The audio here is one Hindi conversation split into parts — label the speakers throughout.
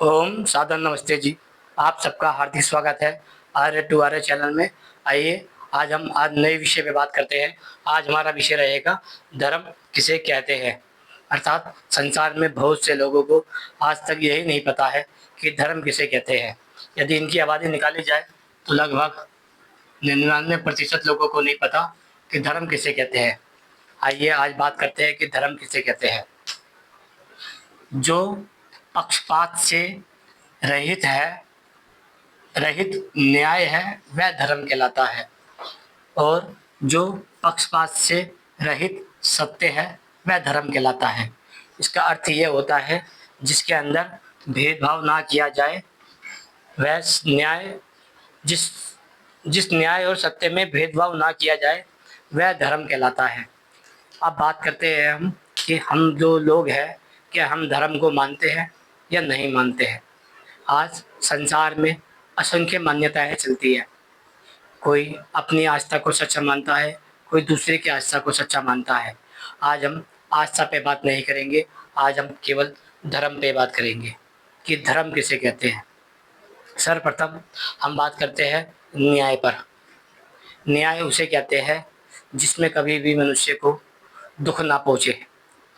Speaker 1: ओम सादर नमस्ते जी। आप सबका हार्दिक स्वागत है आर्य टू आर्य चैनल में। आइए आज नए विषय पे बात करते हैं। आज हमारा विषय रहेगा धर्म किसे कहते हैं। अर्थात संसार में बहुत से लोगों को आज तक यही नहीं पता है कि धर्म किसे कहते हैं। यदि इनकी आबादी निकाली जाए तो लगभग 99% लोगों को नहीं पता कि धर्म किसे कहते हैं। आइए आज बात करते हैं कि धर्म किसे कहते हैं। जो पक्षपात से रहित है, रहित न्याय है, वह धर्म कहलाता है। और जो पक्षपात से रहित सत्य है, वह धर्म कहलाता है। इसका अर्थ ये होता है जिसके अंदर भेदभाव ना किया जाए, वह न्याय जिस जिस न्याय और सत्य में भेदभाव ना किया जाए, वह धर्म कहलाता है। अब बात करते हैं हम कि हम जो लोग हैं, क्या हम धर्म को मानते हैं या नहीं मानते हैं। आज संसार में असंख्य मान्यताएं चलती है। कोई अपनी आस्था को सच्चा मानता है, कोई दूसरे की आस्था को सच्चा मानता है। आज हम आस्था पे बात नहीं करेंगे, आज हम केवल धर्म पे बात करेंगे कि धर्म किसे कहते हैं। सर्वप्रथम हम बात करते हैं न्याय पर। न्याय उसे कहते हैं जिसमें कभी भी मनुष्य को दुख ना पहुँचे,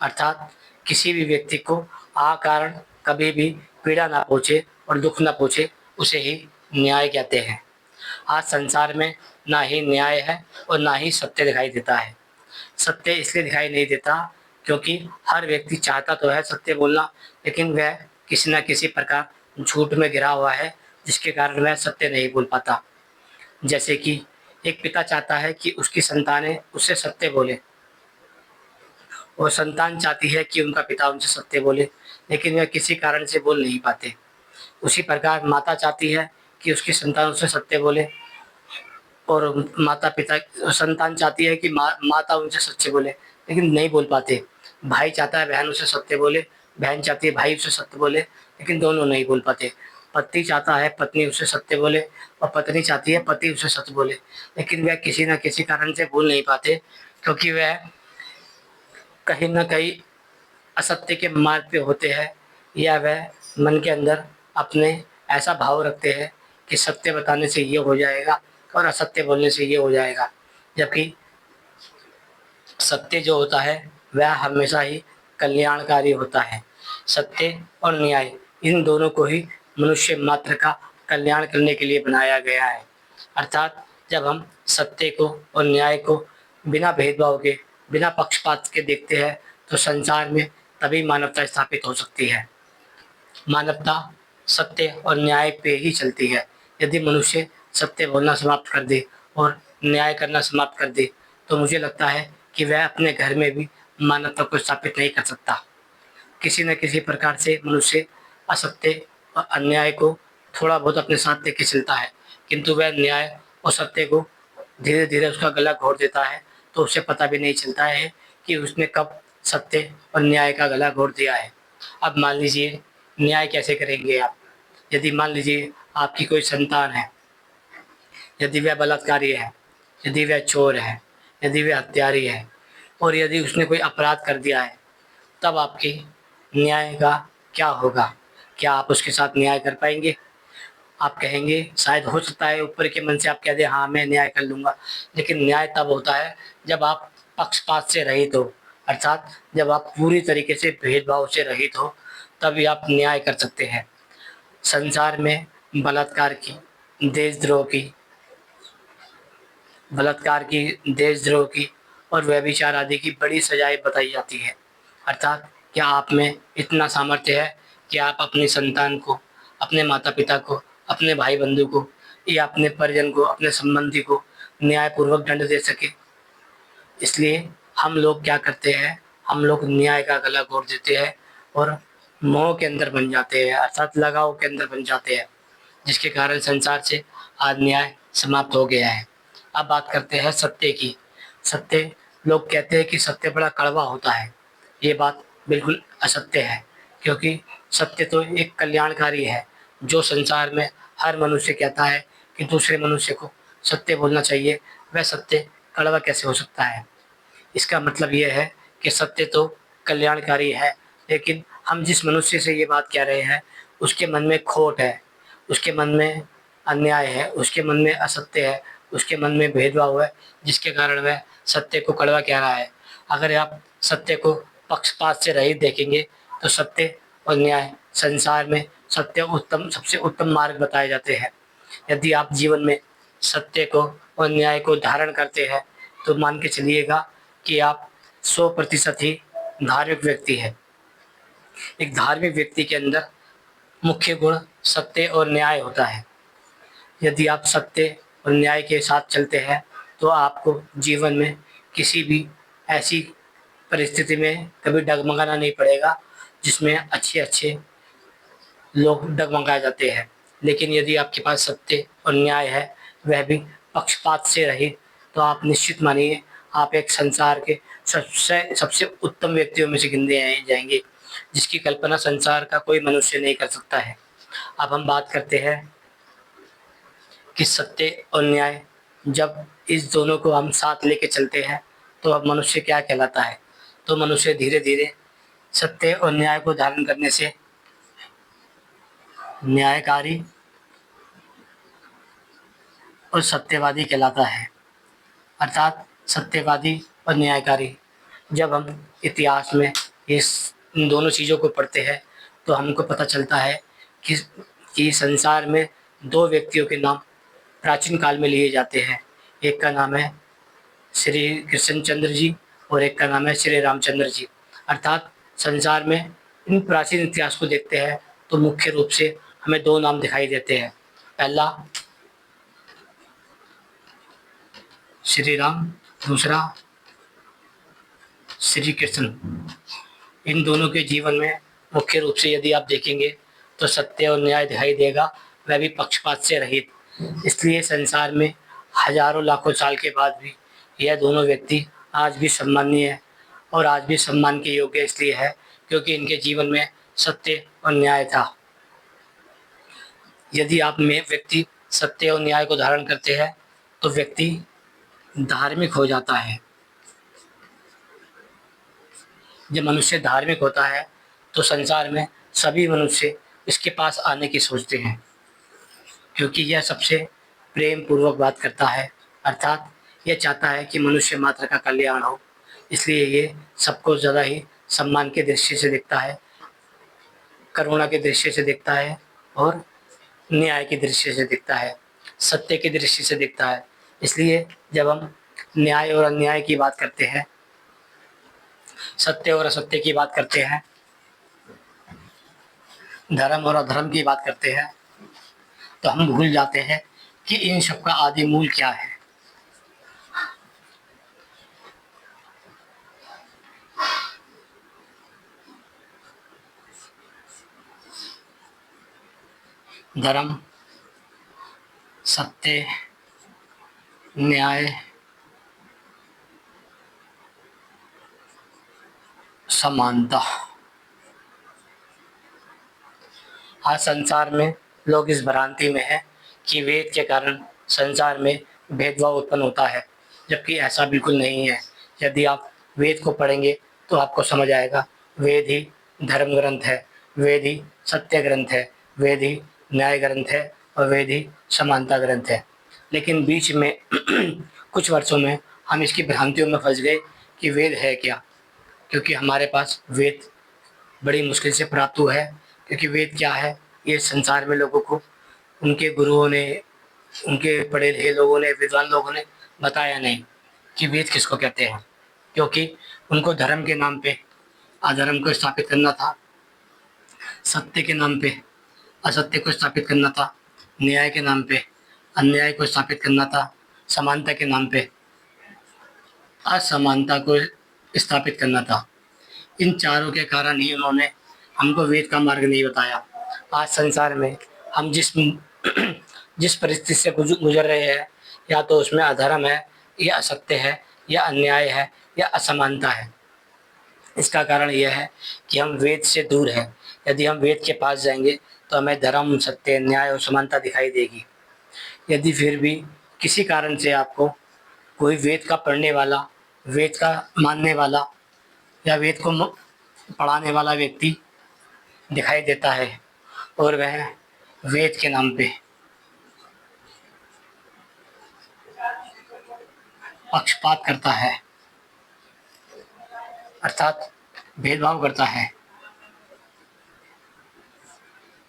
Speaker 1: अर्थात किसी भी व्यक्ति को अकारण कभी भी पीड़ा ना पहुँचे और दुख ना पहुँचे, उसे ही न्याय कहते हैं। आज संसार में ना ही न्याय है और ना ही सत्य दिखाई देता है। सत्य इसलिए दिखाई नहीं देता क्योंकि हर व्यक्ति चाहता तो है सत्य बोलना, लेकिन वह किसी न किसी प्रकार झूठ में घिरा हुआ है, जिसके कारण वह सत्य नहीं बोल पाता। जैसे कि एक पिता चाहता है कि उसकी संतानें उससे सत्य बोले, और संतान चाहती है कि उनका पिता उनसे सत्य बोले, लेकिन वह किसी कारण से बोल नहीं पाते। उसी प्रकार माता चाहती है कि उसकी संतान उससे सत्य बोले, और माता पिता संतान चाहती है कि माता उनसे सच्चे बोले, लेकिन नहीं बोल पाते। भाई चाहता है बहन उसे सत्य बोले, बहन चाहती है भाई उसे सत्य बोले, लेकिन दोनों नहीं बोल पाते। पति चाहता है पत्नी उसे सत्य बोले, और पत्नी चाहती है पति उसे सत्य बोले, लेकिन वह किसी न किसी कारण से बोल नहीं पाते, क्योंकि वह कहीं न कहीं असत्य के मार्ग पे होते हैं, या वह मन के अंदर अपने ऐसा भाव रखते हैं कि सत्य बताने से ये हो जाएगा और असत्य बोलने से ये हो जाएगा। जबकि सत्य जो होता है वह हमेशा ही कल्याणकारी होता है। सत्य और न्याय इन दोनों को ही मनुष्य मात्र का कल्याण करने के लिए बनाया गया है। अर्थात जब हम सत्य को और न्याय को बिना भेदभाव के, बिना पक्षपात के देखते हैं, तो संसार में तभी मानवता स्थापित हो सकती है। मानवता सत्य और न्याय पे ही चलती है। यदि मनुष्य सत्य बोलना समाप्त कर दे और न्याय करना समाप्त कर दे, तो मुझे लगता है कि वह अपने घर में भी मानवता को स्थापित नहीं कर सकता। किसी न किसी प्रकार से मनुष्य असत्य और अन्याय को थोड़ा बहुत अपने साथ लेके चलता है, किंतु वह न्याय और सत्य को धीरे धीरे उसका गला घोट देता है, तो उसे पता भी नहीं चलता है कि उसने कब सत्य और न्याय का गला घोट दिया है। अब मान लीजिए न्याय कैसे करेंगे आप। यदि मान लीजिए आपकी कोई संतान है, यदि वह बलात्कारी है, यदि वह चोर है, यदि वह हत्यारी है, और यदि उसने कोई अपराध कर दिया है, तब आपके न्याय का क्या होगा? क्या आप उसके साथ न्याय कर पाएंगे? आप कहेंगे, शायद हो सकता है ऊपर के मन से आप कह दें हाँ मैं न्याय कर लूँगा, लेकिन न्याय तब होता है जब आप पक्षपात से रहित हो, अर्थात जब आप पूरी तरीके से भेदभाव से रहित हो, तभी आप न्याय कर सकते हैं। संसार में बलात्कार की, देशद्रोह की, बलात्कार की, देशद्रोह की और व्यभिचार आदि की बड़ी सजाएं बताई जाती है। अर्थात क्या आप में इतना सामर्थ्य है कि आप अपनी संतान को, अपने माता पिता को, अपने भाई बंधु को या अपने परिजन को, अपने संबंधी को न्यायपूर्वक दंड दे सके। इसलिए हम लोग क्या करते हैं, हम लोग न्याय का गला घोट देते हैं और मोह के अंदर बन जाते हैं, अर्थात लगाव के अंदर बन जाते हैं, जिसके कारण संसार से आज न्याय समाप्त हो गया है। अब बात करते हैं सत्य की। सत्य, लोग कहते हैं कि सत्य बड़ा कड़वा होता है। ये बात बिल्कुल असत्य है, क्योंकि सत्य तो एक कल्याणकारी है। जो संसार में हर मनुष्य कहता है कि दूसरे मनुष्य को सत्य बोलना चाहिए, वह सत्य कड़वा कैसे हो सकता है। इसका मतलब ये है कि सत्य तो कल्याणकारी है, लेकिन हम जिस मनुष्य से ये बात कह रहे हैं उसके मन में खोट है, उसके मन में अन्याय है, उसके मन में असत्य है, उसके मन में भेदभाव है, जिसके कारण वह सत्य को कड़वा कह रहा है। अगर आप सत्य को पक्षपात से रहित देखेंगे तो सत्य और न्याय संसार में सबसे उत्तम मार्ग बताए जाते हैं। यदि आप जीवन में सत्य को और न्याय को धारण करते हैं तो मान के चलिएगा कि आप 100% ही धार्मिक व्यक्ति है। एक धार्मिक व्यक्ति के अंदर मुख्य गुण सत्य और न्याय होता है। यदि आप सत्य और न्याय के साथ चलते हैं तो आपको जीवन में किसी भी ऐसी परिस्थिति में कभी डगमगाना नहीं पड़ेगा जिसमें अच्छे अच्छे लोग डगमगाए जाते हैं। लेकिन यदि आपके पास सत्य और न्याय है, वह भी पक्षपात से रहित, तो आप निश्चित मानिए आप एक संसार के सबसे सबसे उत्तम व्यक्तियों में से गिने जाएंगे, जिसकी कल्पना संसार का कोई मनुष्य नहीं कर सकता है। अब हम बात करते हैं कि सत्य और न्याय, जब इस दोनों को हम साथ लेके चलते हैं तो अब मनुष्य क्या कहलाता है। तो मनुष्य धीरे धीरे सत्य और न्याय को धारण करने से न्यायकारी और सत्यवादी कहलाता है। अर्थात सत्यवादी और न्यायकारी। जब हम इतिहास में इन दोनों चीज़ों को पढ़ते हैं तो हमको पता चलता है कि संसार में दो व्यक्तियों के नाम प्राचीन काल में लिए जाते हैं। एक का नाम है श्री कृष्णचंद्र जी और एक का नाम है श्री रामचंद्र जी। अर्थात संसार में इन प्राचीन इतिहास को देखते हैं तो मुख्य रूप से हमें दो नाम दिखाई देते हैं। पहला श्री राम, दूसरा श्री कृष्ण। इन दोनों के जीवन में मुख्य रूप से यदि आप देखेंगे तो सत्य और न्याय दिखाई देगा, वह भी पक्षपात से रहित। इसलिए संसार में हजारों लाखों साल के बाद भी यह दोनों व्यक्ति आज भी सम्माननीय है और आज भी सम्मान के योग्य इसलिए है क्योंकि इनके जीवन में सत्य और न्याय था। यदि आप में व्यक्ति सत्य और न्याय को धारण करते हैं तो व्यक्ति धार्मिक हो जाता है। जब मनुष्य धार्मिक होता है तो संसार में सभी मनुष्य इसके पास आने की सोचते हैं, क्योंकि यह सबसे प्रेम पूर्वक बात करता है। अर्थात यह चाहता है कि मनुष्य मात्र का कल्याण हो, इसलिए ये सबको ज़्यादा ही सम्मान के दृष्टि से देखता है, करुणा के दृष्टि से देखता है और न्याय की दृष्टि से देखता है, सत्य की दृष्टि से देखता है। इसलिए जब हम न्याय और अन्याय की बात करते हैं, सत्य और असत्य की बात करते हैं, धर्म और अधर्म की बात करते हैं, तो हम भूल जाते हैं कि इन सब का आदि मूल क्या है। धर्म, सत्य, न्याय, समानता। आज संसार में लोग इस भ्रांति में हैं कि वेद के कारण संसार में भेदभाव उत्पन्न होता है, जबकि ऐसा बिल्कुल नहीं है। यदि आप वेद को पढ़ेंगे तो आपको समझ आएगा, वेद ही धर्म ग्रंथ है, वेद ही सत्य ग्रंथ है, वेद ही न्याय ग्रंथ है और वेद ही समानता ग्रंथ है। लेकिन बीच में कुछ वर्षों में हम इसकी भ्रांतियों में फंस गए कि वेद है क्या, क्योंकि हमारे पास वेद बड़ी मुश्किल से प्राप्त हुआ है। क्योंकि वेद क्या है ये संसार में लोगों को उनके गुरुओं ने, उनके पढ़े लिखे लोगों ने, विद्वान लोगों ने बताया नहीं कि वेद किसको कहते हैं, क्योंकि उनको धर्म के नाम पे अधर्म को स्थापित करना था, सत्य के नाम पे असत्य को स्थापित करना था, न्याय के नाम पे अन्याय को स्थापित करना था, समानता के नाम पे असमानता को स्थापित करना था। इन चारों के कारण ही उन्होंने हमको वेद का मार्ग नहीं बताया। आज संसार में हम जिस परिस्थिति से गुजर रहे हैं, या तो उसमें अधर्म है, या असत्य है, या अन्याय है, या असमानता है। इसका कारण यह है कि हम वेद से दूर हैं। यदि हम वेद के पास जाएंगे तो हमें धर्म, सत्य, न्याय और समानता दिखाई देगी। यदि फिर भी किसी कारण से आपको कोई वेद का पढ़ने वाला, वेद का मानने वाला या वेद को पढ़ाने वाला व्यक्ति दिखाई देता है और वह वेद के नाम पे पक्षपात करता है, अर्थात भेदभाव करता है,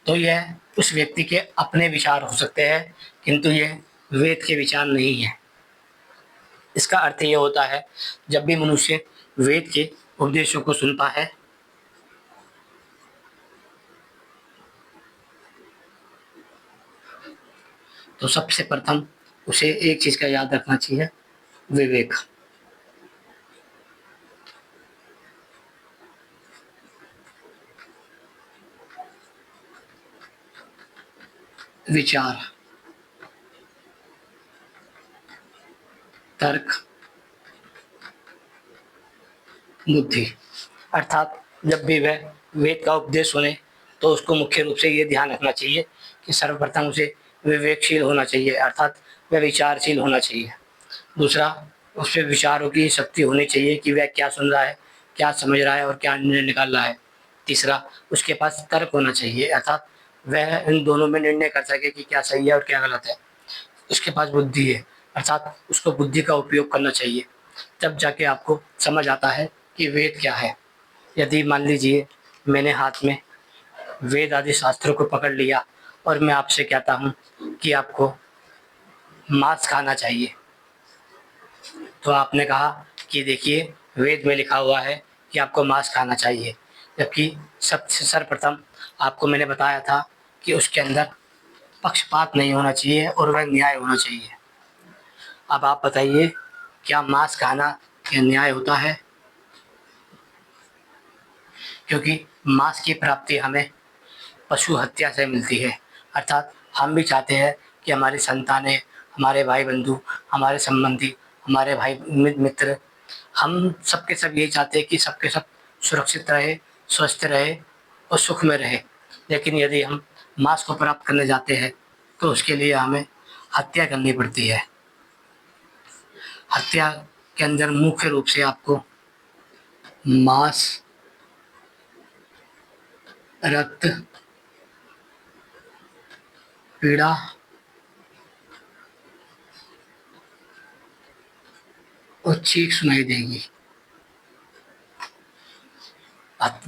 Speaker 1: तो यह उस व्यक्ति के अपने विचार हो सकते हैं, किंतु यह वेद के विचार नहीं है। इसका अर्थ ये होता है, जब भी मनुष्य वेद के उपदेशों को सुनता है तो सबसे प्रथम उसे एक चीज का याद रखना चाहिए, विवेक। विचार, तर्क, बुद्धि। अर्थात जब भी वह वेद का उपदेश सुने तो उसको मुख्य रूप से ये ध्यान रखना चाहिए कि सर्वप्रथम उसे विवेकशील होना चाहिए, अर्थात वह विचारशील होना चाहिए। दूसरा, उसमें विचारों की शक्ति होनी चाहिए कि वह क्या सुन रहा है, क्या समझ रहा है और क्या निर्णय निकाल रहा है। तीसरा, उसके पास तर्क होना चाहिए, अर्थात वह इन दोनों में निर्णय कर सके कि क्या सही है और क्या गलत है। उसके पास बुद्धि है, अर्थात उसको बुद्धि का उपयोग करना चाहिए। तब जाके आपको समझ आता है कि वेद क्या है। यदि मान लीजिए मैंने हाथ में वेद आदि शास्त्रों को पकड़ लिया और मैं आपसे कहता हूँ कि आपको मांस खाना चाहिए, तो आपने कहा कि देखिए वेद में लिखा हुआ है कि आपको मांस खाना चाहिए, जबकि सबसे सर्वप्रथम आपको मैंने बताया था कि उसके अंदर पक्षपात नहीं होना चाहिए और वह न्याय होना चाहिए। अब आप बताइए, क्या मांस खाना क्या न्याय होता है? क्योंकि मांस की प्राप्ति हमें पशु हत्या से मिलती है, अर्थात हम भी चाहते हैं कि हमारी संतानें, हमारे भाई बंधु, हमारे संबंधी, हमारे भाई मित्र, हम सबके सब यही चाहते हैं कि सबके सब सुरक्षित रहे, स्वस्थ रहे और सुख में रहे। लेकिन यदि हम मांस को प्राप्त करने जाते हैं तो उसके लिए हमें हत्या करनी पड़ती है। हत्या के अंदर मुख्य रूप से आपको मांस, रक्त, पीड़ा और चीख सुनाई देगी।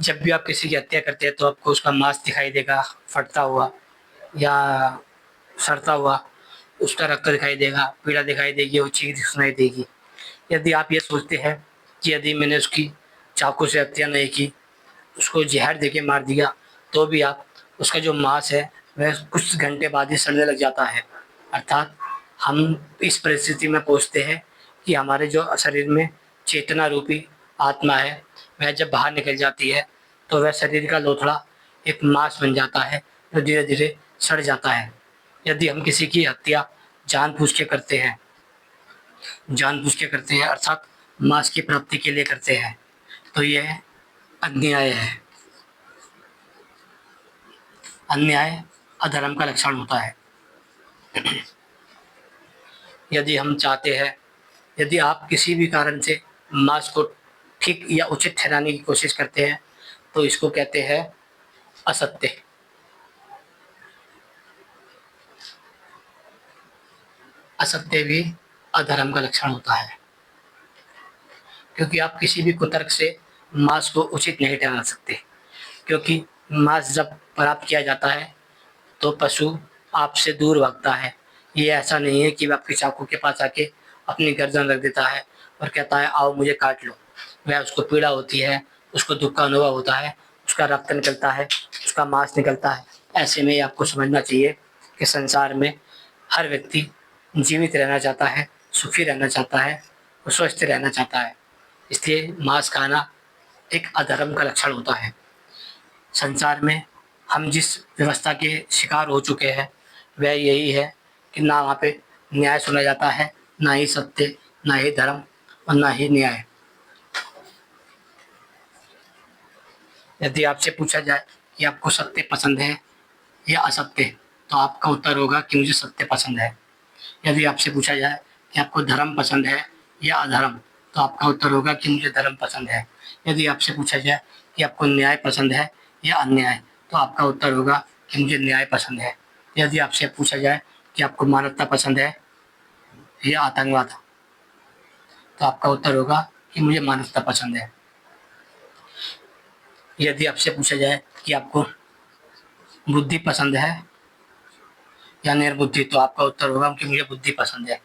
Speaker 1: जब भी आप किसी की हत्या करते हैं तो आपको उसका मांस दिखाई देगा फटता हुआ या सड़ता हुआ, उसका रक्त दिखाई देगा, पीड़ा दिखाई देगी और चीख सुनाई देगी। यदि आप ये सोचते हैं कि यदि मैंने उसकी चाकू से हत्या नहीं की, उसको जहर देके मार दिया, तो भी आप उसका जो मांस है वह कुछ घंटे बाद ही सड़ने लग जाता है। अर्थात हम इस परिस्थिति में पहुंचते हैं कि हमारे जो शरीर में चेतना रूपी आत्मा है वह जब बाहर निकल जाती है तो वह शरीर का लोथड़ा एक मांस बन जाता है जो धीरे धीरे सड़ जाता है। यदि हम किसी की हत्या जानबूझ के करते हैं अर्थात मांस की प्राप्ति के लिए करते हैं, तो यह अन्याय है। अन्याय अधर्म का लक्षण होता है। यदि हम चाहते हैं, यदि आप किसी भी कारण से मांस को ठीक या उचित ठहराने की कोशिश करते हैं तो इसको कहते हैं असत्य। असत्य भी अधर्म का लक्षण होता है, क्योंकि आप किसी भी कुतर्क से मांस को उचित नहीं ठहरा सकते। क्योंकि मांस जब प्राप्त किया जाता है तो पशु आपसे दूर भागता है। ये ऐसा नहीं है कि वह आपके चाकू के पास आके अपनी गर्दन रख देता है और कहता है आओ मुझे काट लो। वह उसको पीड़ा होती है, उसको दुख का अनुभव होता है, उसका रक्त निकलता है, उसका मांस निकलता है। ऐसे में आपको समझना चाहिए कि संसार में हर व्यक्ति जीवित रहना चाहता है, सुखी रहना चाहता है और स्वस्थ रहना चाहता है। इसलिए मांस खाना एक अधर्म का लक्षण होता है। संसार में हम जिस व्यवस्था के शिकार हो चुके हैं वह यही है कि ना वहाँ पे न्याय सुना जाता है, ना ही सत्य, ना ही धर्म और ना ही न्याय। यदि आपसे पूछा जाए कि आपको सत्य पसंद है या असत्य, तो आपका उत्तर होगा कि मुझे सत्य पसंद है। यदि आपसे पूछा जाए कि आपको धर्म पसंद है या अधर्म, तो आपका उत्तर होगा कि मुझे धर्म पसंद है। यदि आपसे पूछा जाए कि आपको न्याय पसंद है या अन्याय, तो आपका उत्तर होगा कि मुझे न्याय पसंद है। यदि आपसे पूछा जाए कि आपको मानवता पसंद है या आतंकवाद, तो आपका उत्तर होगा कि मुझे मानवता पसंद है। यदि आपसे पूछा जाए कि आपको बुद्धि पसंद है या निर्बुद्धि, तो आपका उत्तर होगा कि मुझे बुद्धि पसंद है।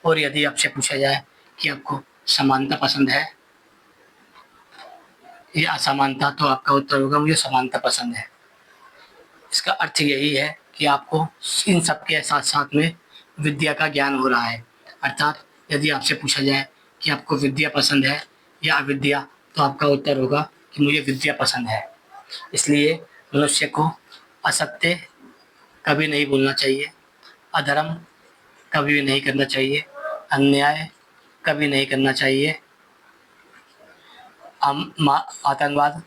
Speaker 1: और यदि आपसे पूछा जाए कि आपको समानता पसंद है या असमानता, तो आपका उत्तर होगा मुझे समानता पसंद है। इसका अर्थ यही है कि आपको इन सब के साथ साथ में विद्या का ज्ञान हो रहा है। अर्थात यदि आपसे पूछा जाए कि आपको विद्या पसंद है या अविद्या, तो आपका उत्तर होगा कि मुझे विद्या पसंद है। इसलिए मनुष्य को असत्य कभी नहीं बोलना चाहिए, अधर्म कभी भी नहीं करना चाहिए, अन्याय कभी नहीं करना चाहिए, आतंकवाद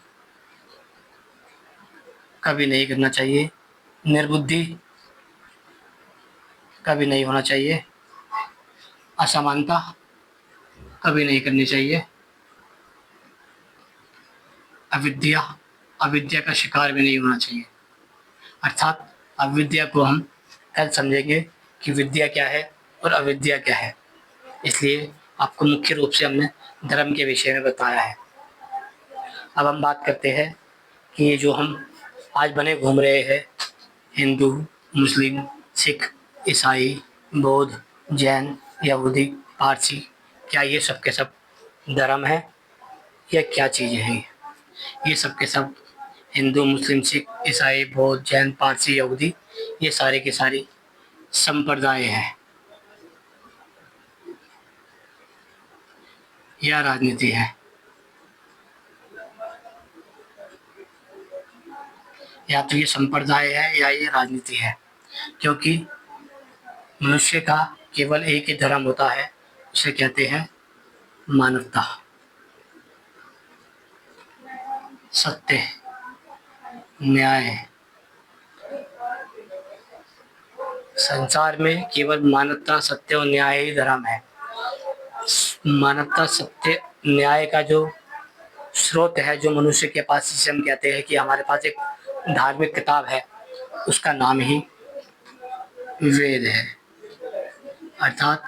Speaker 1: कभी नहीं करना चाहिए, निर्बुद्धि कभी नहीं होना चाहिए, असमानता कभी नहीं करनी चाहिए, अविद्या अविद्या का शिकार भी नहीं होना चाहिए। अर्थात अविद्या को हम कल समझेंगे कि विद्या क्या है और अविद्या क्या है। इसलिए आपको मुख्य रूप से हमने धर्म के विषय में बताया है। अब हम बात करते हैं कि ये जो हम आज बने घूम रहे हैं, हिंदू, मुस्लिम, सिख, ईसाई, बौद्ध, जैन, यहूदी, पारसी, क्या ये सब के सब धर्म है या क्या चीज़ें हैं? ये सब के सब हिंदू, मुस्लिम, सिख, ईसाई, बौद्ध, जैन, पारसी, यहूदी, ये सारे के सारी संप्रदाय हैं या राजनीति है। या तो ये संप्रदाय है या ये राजनीति है, क्योंकि मनुष्य का केवल एक ही धर्म होता है, उसे कहते हैं मानवता, सत्य, न्याय। संसार में केवल मानवता, सत्य और न्याय ही धर्म है। मानवता, सत्य, न्याय का जो स्रोत है, जो मनुष्य के पास, जिसे हम कहते हैं कि हमारे पास एक धार्मिक किताब है, उसका नाम ही वेद है। अर्थात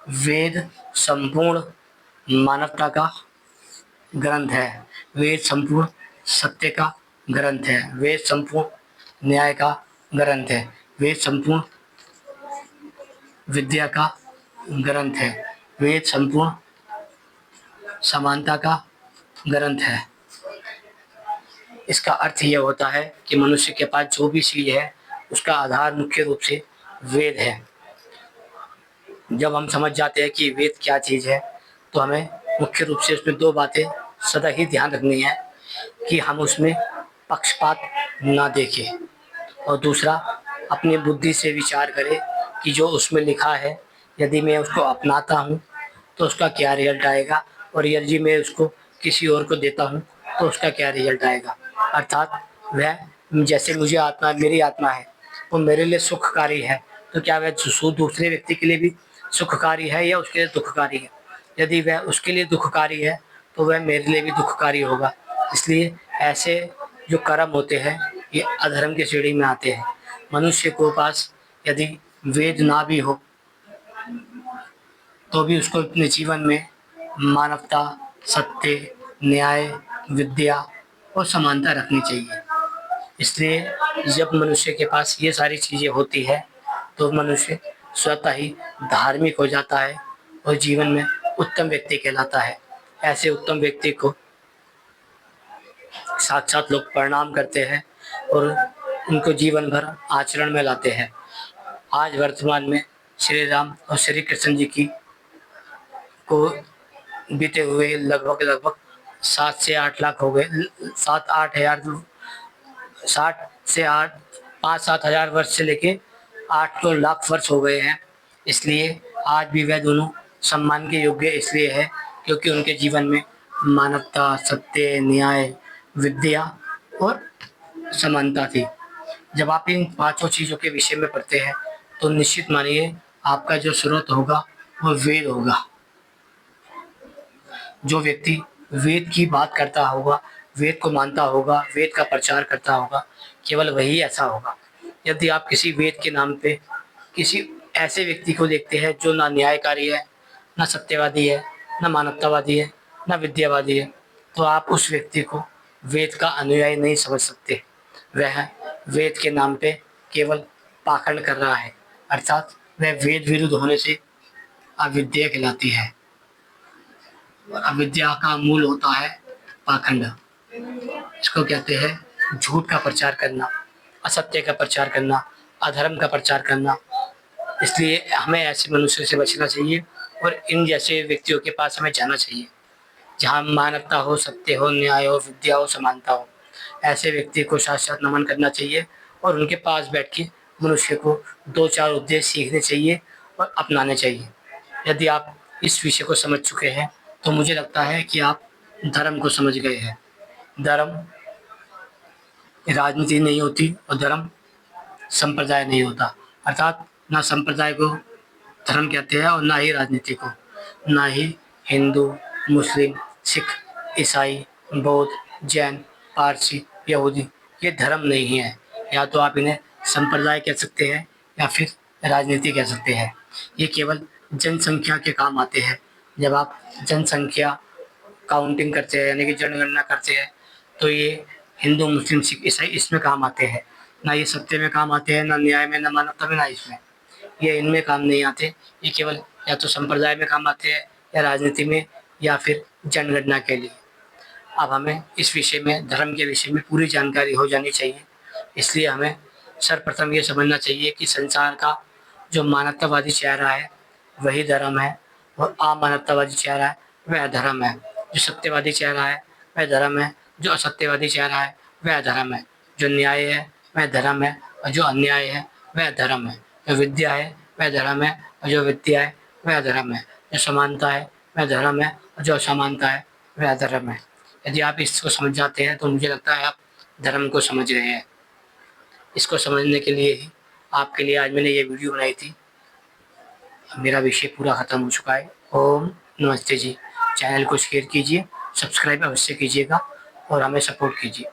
Speaker 1: वेद संपूर्ण मानवता का ग्रंथ है, वेद संपूर्ण सत्य का ग्रंथ है, वेद संपूर्ण न्याय का ग्रंथ है, वेद संपूर्ण विद्या का ग्रंथ है, वेद संपूर्ण समानता का ग्रंथ है। इसका अर्थ यह होता है कि मनुष्य के पास जो भी चीज़ है, उसका आधार मुख्य रूप से वेद है। जब हम समझ जाते हैं कि वेद क्या चीज़ है, तो हमें मुख्य रूप से उसमें दो बातें सदा ही ध्यान रखनी है कि हम उसमें पक्षपात ना देखें, और दूसरा अपनी बुद्धि से विचार करें कि जो उसमें लिखा है, यदि मैं उसको अपनाता हूँ तो उसका क्या रिजल्ट आएगा, और यदि मैं उसको किसी और को देता हूँ तो उसका क्या रिजल्ट आएगा। अर्थात वह, जैसे मुझे आत्मा, मेरी आत्मा है, वो मेरे लिए सुखकारी है, तो क्या वह दूसरे व्यक्ति के लिए भी सुखकारी है या उसके लिए दुखकारी है? यदि वह उसके लिए दुखकारी है तो वह मेरे लिए भी दुखकारी होगा। इसलिए ऐसे जो कर्म होते हैं, ये अधर्म की श्रेणी में आते हैं। मनुष्य को पास यदि वेद ना भी हो, तो भी उसको अपने जीवन में मानवता, सत्य, न्याय, विद्या और समानता रखनी चाहिए। इसलिए जब मनुष्य के पास ये सारी चीज़ें होती है, तो मनुष्य स्वतः ही धार्मिक हो जाता है और जीवन में उत्तम व्यक्ति कहलाता है। ऐसे उत्तम व्यक्ति को साक्षात लोग प्रणाम करते हैं और उनको जीवन भर आचरण में लाते हैं। आज वर्तमान में श्री राम और श्री कृष्ण जी की को बीते हुए लगभग लगभग 7 से 8 लाख हो गए, 7-8 हज़ार, 60 से 8, 5-7 हज़ार वर्ष से लेके 8 लाख वर्ष हो गए हैं। इसलिए आज भी वह दोनों सम्मान के योग्य इसलिए है क्योंकि उनके जीवन में मानवता, सत्य, न्याय, विद्या और समानता थी। जब आप इन पांचों चीज़ों के विषय में पढ़ते हैं, तो निश्चित मानिए आपका जो स्रोत होगा वो वेद होगा। जो व्यक्ति वेद की बात करता होगा, वेद को मानता होगा, वेद का प्रचार करता होगा, केवल वही ऐसा होगा। यदि आप किसी वेद के नाम पे किसी ऐसे व्यक्ति को देखते हैं जो ना न्यायकारी है, ना सत्यवादी है, ना मानवतावादी है, ना विद्यावादी है, तो आप उस व्यक्ति को वेद का अनुयायी नहीं समझ सकते। वह वेद के नाम पे केवल पाखंड कर रहा है, अर्थात वह वेद विरुद्ध होने से अविद्या कहलाती है। और अविद्या का मूल होता है पाखंड। इसको कहते हैं झूठ का प्रचार करना, असत्य का प्रचार करना, अधर्म का प्रचार करना। इसलिए हमें ऐसे मनुष्य से बचना चाहिए और इन जैसे व्यक्तियों के पास हमें जाना चाहिए, जहाँ मानवता हो, सत्य हो, न्याय हो, विद्या हो, समानता हो। ऐसे व्यक्ति को साथ-साथ नमन करना चाहिए और उनके पास बैठ के मनुष्य को 2-4 उद्देश्य सीखने चाहिए और अपनाने चाहिए। यदि आप इस विषय को समझ चुके हैं, तो मुझे लगता है कि आप धर्म को समझ गए हैं। धर्म राजनीति नहीं होती और धर्म संप्रदाय नहीं होता, अर्थात ना संप्रदाय को धर्म कहते हैं और ना ही राजनीति को। ना ही हिंदू, मुस्लिम, सिख, ईसाई, बौद्ध, जैन, पारसी, यहूदी ये धर्म नहीं है। या तो आप इन्हें संप्रदाय कह सकते हैं या फिर राजनीति कह सकते हैं। ये केवल जनसंख्या के काम आते हैं। जब आप जनसंख्या काउंटिंग करते हैं यानी कि जनगणना करते हैं, तो ये हिंदू, मुस्लिम, सिख, ईसाई इसमें काम आते हैं। ना ये सत्य में काम आते हैं, ना न्याय में, ना मानवता में, ना इसमें। ये इनमें काम नहीं आते। ये केवल या तो संप्रदाय में काम आते हैं या राजनीति में या फिर जनगणना के लिए। अब हमें इस विषय में, धर्म के विषय में पूरी जानकारी हो जानी चाहिए। इसलिए हमें सर्वप्रथम ये समझना चाहिए कि संसार का जो मानवतावादी चेहरा है वही धर्म है और अमानवतावादी चेहरा है वह अधर्म है। जो सत्यवादी चेहरा है वह धर्म है, जो असत्यवादी चेहरा है वह अधर्म है। जो न्याय है वह धर्म है और जो अन्याय है वह अधर्म है। जो विद्या है वह धर्म है और जो विद्या है वह अधर्म है। जो समानता है वह धर्म है और जो असमानता है वह अधर्म है। यदि आप इसको समझ जाते हैं तो मुझे लगता है आप धर्म को समझ रहे हैं। इसको समझने के लिए ही आपके लिए आज मैंने ये वीडियो बनाई थी। मेरा विषय पूरा ख़त्म हो चुका है। ओम नमस्ते जी। चैनल को शेयर कीजिए, सब्सक्राइब अवश्य कीजिएगा और हमें सपोर्ट कीजिए।